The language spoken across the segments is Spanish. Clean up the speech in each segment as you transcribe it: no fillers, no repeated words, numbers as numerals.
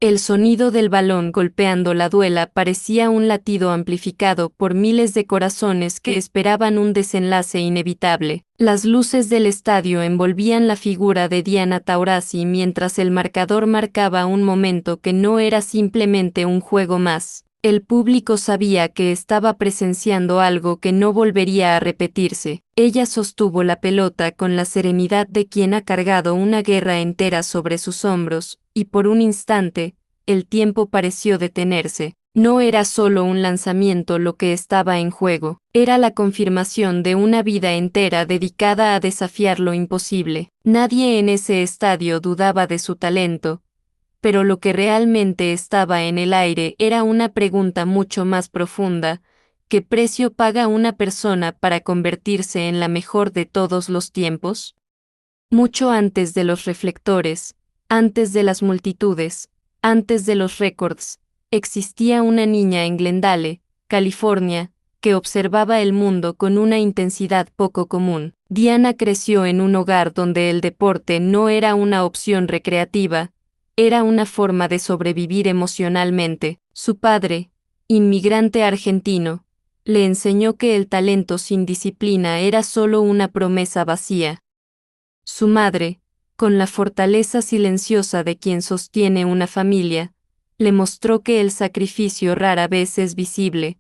El sonido del balón golpeando la duela parecía un latido amplificado por miles de corazones que esperaban un desenlace inevitable. Las luces del estadio envolvían la figura de Diana Taurasi mientras el marcador marcaba un momento que no era simplemente un juego más. El público sabía que estaba presenciando algo que no volvería a repetirse. Ella sostuvo la pelota con la serenidad de quien ha cargado una guerra entera sobre sus hombros, y por un instante, el tiempo pareció detenerse. No era solo un lanzamiento lo que estaba en juego, era la confirmación de una vida entera dedicada a desafiar lo imposible. Nadie en ese estadio dudaba de su talento, pero lo que realmente estaba en el aire era una pregunta mucho más profunda: ¿qué precio paga una persona para convertirse en la mejor de todos los tiempos? Mucho antes de los reflectores, antes de las multitudes, antes de los récords, existía una niña en Glendale, California, que observaba el mundo con una intensidad poco común. Diana creció en un hogar donde el deporte no era una opción recreativa, era una forma de sobrevivir emocionalmente. Su padre, inmigrante argentino, le enseñó que el talento sin disciplina era solo una promesa vacía. Su madre, con la fortaleza silenciosa de quien sostiene una familia, le mostró que el sacrificio rara vez es visible,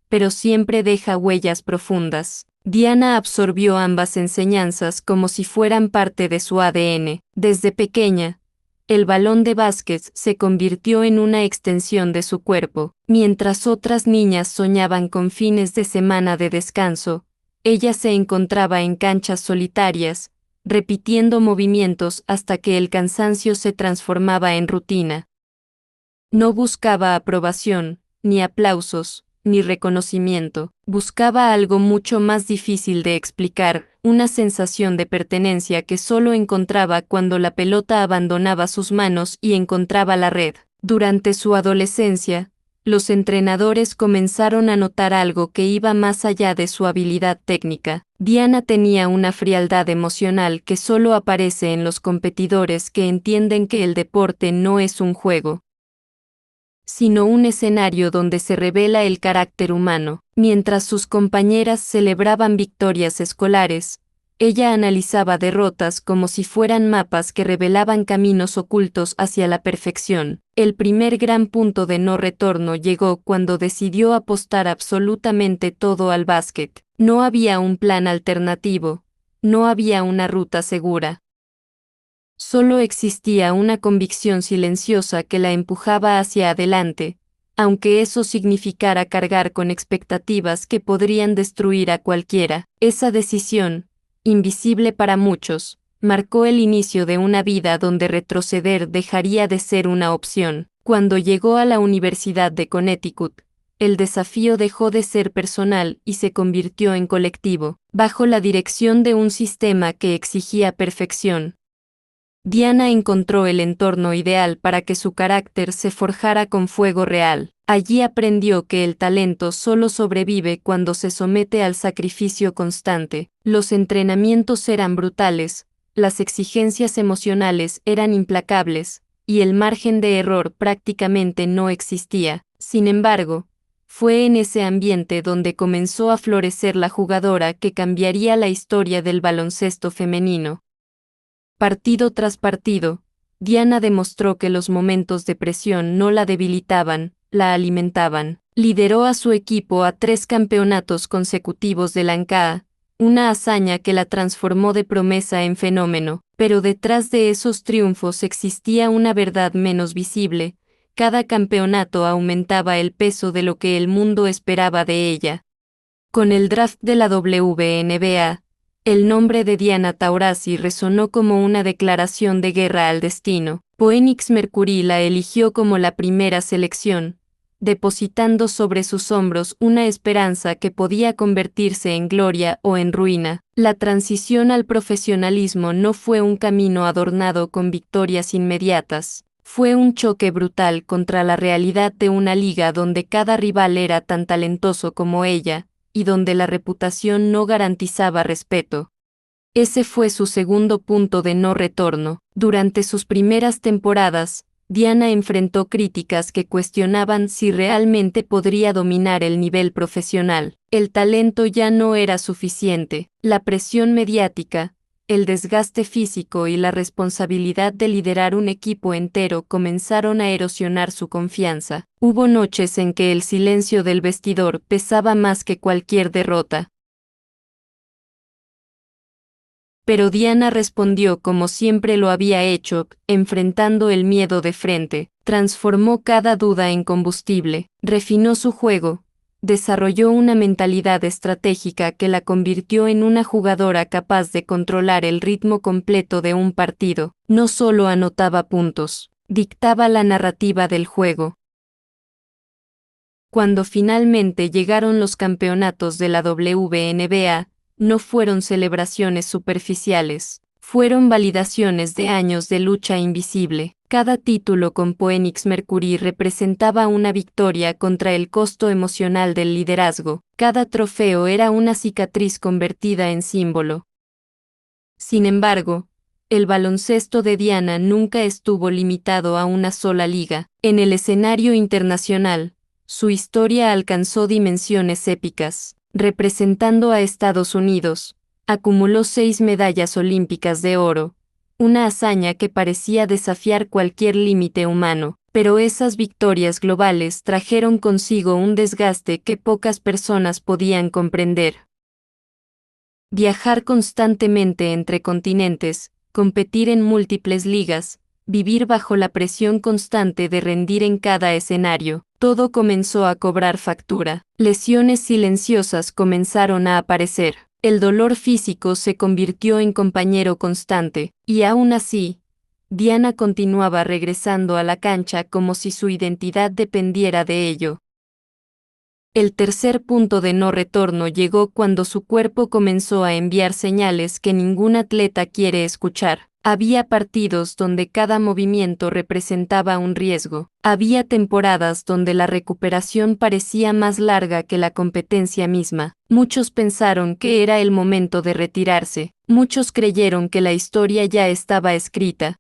pero siempre deja huellas profundas. Diana absorbió ambas enseñanzas como si fueran parte de su ADN. Desde pequeña, el balón de básquet se convirtió en una extensión de su cuerpo. Mientras otras niñas soñaban con fines de semana de descanso, ella se encontraba en canchas solitarias, repitiendo movimientos hasta que el cansancio se transformaba en rutina. No buscaba aprobación, ni aplausos, ni reconocimiento. Buscaba algo mucho más difícil de explicar, una sensación de pertenencia que solo encontraba cuando la pelota abandonaba sus manos y encontraba la red. Durante su adolescencia, los entrenadores comenzaron a notar algo que iba más allá de su habilidad técnica. Diana tenía una frialdad emocional que solo aparece en los competidores que entienden que el deporte no es un juego, sino un escenario donde se revela el carácter humano. Mientras sus compañeras celebraban victorias escolares, ella analizaba derrotas como si fueran mapas que revelaban caminos ocultos hacia la perfección. El primer gran punto de no retorno llegó cuando decidió apostar absolutamente todo al básquet. No había un plan alternativo, no había una ruta segura. Solo existía una convicción silenciosa que la empujaba hacia adelante, aunque eso significara cargar con expectativas que podrían destruir a cualquiera. Esa decisión, invisible para muchos, marcó el inicio de una vida donde retroceder dejaría de ser una opción. Cuando llegó a la Universidad de Connecticut, el desafío dejó de ser personal y se convirtió en colectivo. Bajo la dirección de un sistema que exigía perfección, Diana encontró el entorno ideal para que su carácter se forjara con fuego real. Allí aprendió que el talento solo sobrevive cuando se somete al sacrificio constante. Los entrenamientos eran brutales, las exigencias emocionales eran implacables, y el margen de error prácticamente no existía. Sin embargo, fue en ese ambiente donde comenzó a florecer la jugadora que cambiaría la historia del baloncesto femenino. Partido tras partido, Diana demostró que los momentos de presión no la debilitaban, la alimentaban. Lideró a su equipo a 3 campeonatos consecutivos de la NBA, una hazaña que la transformó de promesa en fenómeno. Pero detrás de esos triunfos existía una verdad menos visible: cada campeonato aumentaba el peso de lo que el mundo esperaba de ella. Con el draft de la WNBA, el nombre de Diana Taurasi resonó como una declaración de guerra al destino. Phoenix Mercury la eligió como la primera selección, depositando sobre sus hombros una esperanza que podía convertirse en gloria o en ruina. La transición al profesionalismo no fue un camino adornado con victorias inmediatas. Fue un choque brutal contra la realidad de una liga donde cada rival era tan talentoso como ella, y donde la reputación no garantizaba respeto. Ese fue su segundo punto de no retorno. Durante sus primeras temporadas, Diana enfrentó críticas que cuestionaban si realmente podría dominar el nivel profesional. El talento ya no era suficiente. La presión mediática, el desgaste físico y la responsabilidad de liderar un equipo entero comenzaron a erosionar su confianza. Hubo noches en que el silencio del vestidor pesaba más que cualquier derrota. Pero Diana respondió como siempre lo había hecho, enfrentando el miedo de frente. Transformó cada duda en combustible, refinó su juego, desarrolló una mentalidad estratégica que la convirtió en una jugadora capaz de controlar el ritmo completo de un partido. No solo anotaba puntos, dictaba la narrativa del juego. Cuando finalmente llegaron los campeonatos de la WNBA, no fueron celebraciones superficiales, fueron validaciones de años de lucha invisible. Cada título con Phoenix Mercury representaba una victoria contra el costo emocional del liderazgo. Cada trofeo era una cicatriz convertida en símbolo. Sin embargo, el baloncesto de Diana nunca estuvo limitado a una sola liga. En el escenario internacional, su historia alcanzó dimensiones épicas. Representando a Estados Unidos, acumuló 6 medallas olímpicas de oro, una hazaña que parecía desafiar cualquier límite humano, pero esas victorias globales trajeron consigo un desgaste que pocas personas podían comprender. Viajar constantemente entre continentes, competir en múltiples ligas, vivir bajo la presión constante de rendir en cada escenario, todo comenzó a cobrar factura. Lesiones silenciosas comenzaron a aparecer. El dolor físico se convirtió en compañero constante, y aún así, Diana continuaba regresando a la cancha como si su identidad dependiera de ello. El tercer punto de no retorno llegó cuando su cuerpo comenzó a enviar señales que ningún atleta quiere escuchar. Había partidos donde cada movimiento representaba un riesgo. Había temporadas donde la recuperación parecía más larga que la competencia misma. Muchos pensaron que era el momento de retirarse. Muchos creyeron que la historia ya estaba escrita.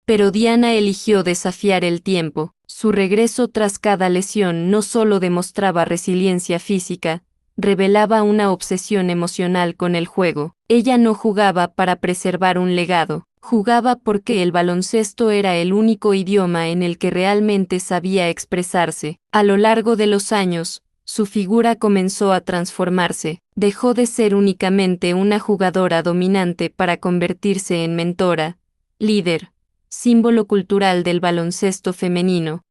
Pero Diana eligió desafiar el tiempo. Su regreso tras cada lesión no solo demostraba resiliencia física, revelaba una obsesión emocional con el juego. Ella no jugaba para preservar un legado, jugaba porque el baloncesto era el único idioma en el que realmente sabía expresarse. A lo largo de los años, su figura comenzó a transformarse. Dejó de ser únicamente una jugadora dominante para convertirse en mentora, líder, símbolo cultural del baloncesto femenino.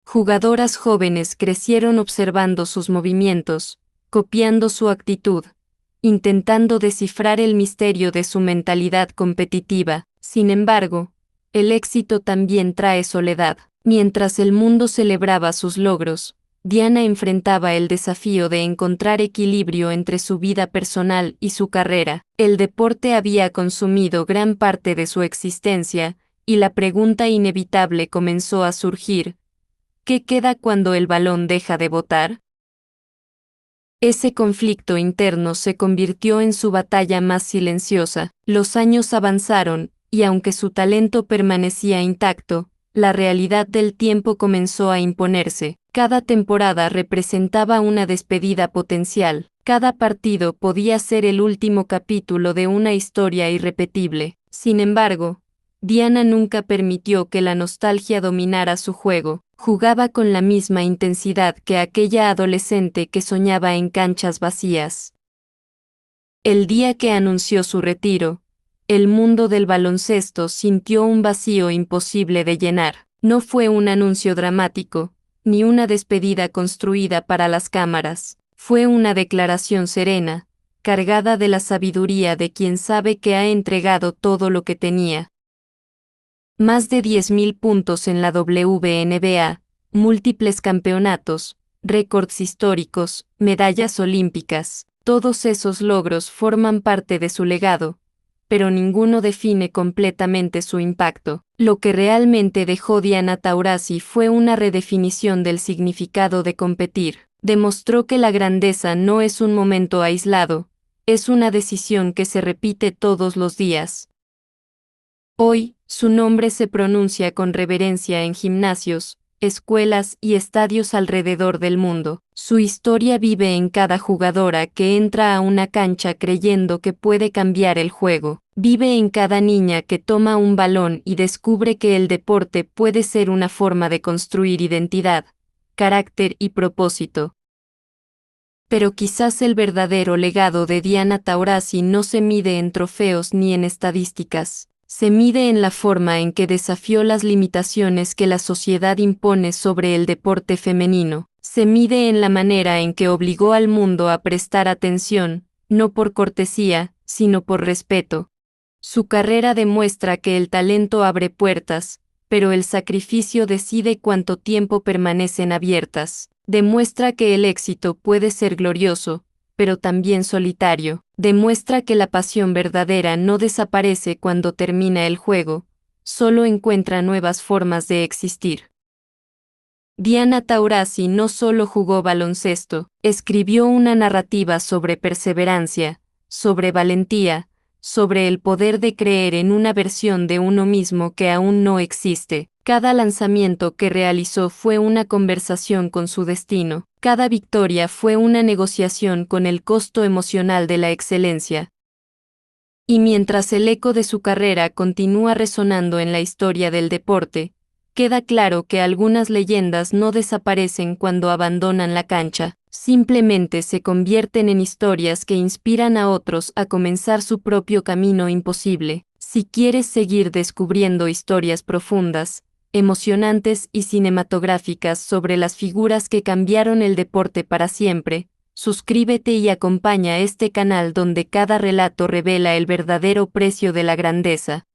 Jugadoras jóvenes crecieron observando sus movimientos, copiando su actitud, intentando descifrar el misterio de su mentalidad competitiva. Sin embargo, el éxito también trae soledad. Mientras el mundo celebraba sus logros, Diana enfrentaba el desafío de encontrar equilibrio entre su vida personal y su carrera. El deporte había consumido gran parte de su existencia, y la pregunta inevitable comenzó a surgir: ¿qué queda cuando el balón deja de botar? Ese conflicto interno se convirtió en su batalla más silenciosa. Los años avanzaron, y aunque su talento permanecía intacto, la realidad del tiempo comenzó a imponerse. Cada temporada representaba una despedida potencial. Cada partido podía ser el último capítulo de una historia irrepetible. Sin embargo, Diana nunca permitió que la nostalgia dominara su juego. Jugaba con la misma intensidad que aquella adolescente que soñaba en canchas vacías. El día que anunció su retiro, el mundo del baloncesto sintió un vacío imposible de llenar. No fue un anuncio dramático, ni una despedida construida para las cámaras. Fue una declaración serena, cargada de la sabiduría de quien sabe que ha entregado todo lo que tenía. Más de 10.000 puntos en la WNBA, múltiples campeonatos, récords históricos, medallas olímpicas. Todos esos logros forman parte de su legado, pero ninguno define completamente su impacto. Lo que realmente dejó Diana Taurasi fue una redefinición del significado de competir. Demostró que la grandeza no es un momento aislado, es una decisión que se repite todos los días. Hoy, su nombre se pronuncia con reverencia en gimnasios, escuelas y estadios alrededor del mundo. Su historia vive en cada jugadora que entra a una cancha creyendo que puede cambiar el juego. Vive en cada niña que toma un balón y descubre que el deporte puede ser una forma de construir identidad, carácter y propósito. Pero quizás el verdadero legado de Diana Taurasi no se mide en trofeos ni en estadísticas. Se mide en la forma en que desafió las limitaciones que la sociedad impone sobre el deporte femenino. Se mide en la manera en que obligó al mundo a prestar atención, no por cortesía, sino por respeto. Su carrera demuestra que el talento abre puertas, pero el sacrificio decide cuánto tiempo permanecen abiertas. Demuestra que el éxito puede ser glorioso, pero también solitario. Demuestra que la pasión verdadera no desaparece cuando termina el juego, solo encuentra nuevas formas de existir. Diana Taurasi no solo jugó baloncesto, escribió una narrativa sobre perseverancia, sobre valentía, sobre el poder de creer en una versión de uno mismo que aún no existe. Cada lanzamiento que realizó fue una conversación con su destino. Cada victoria fue una negociación con el costo emocional de la excelencia. Y mientras el eco de su carrera continúa resonando en la historia del deporte, queda claro que algunas leyendas no desaparecen cuando abandonan la cancha, simplemente se convierten en historias que inspiran a otros a comenzar su propio camino imposible. Si quieres seguir descubriendo historias profundas, emocionantes y cinematográficas sobre las figuras que cambiaron el deporte para siempre, suscríbete y acompaña este canal donde cada relato revela el verdadero precio de la grandeza.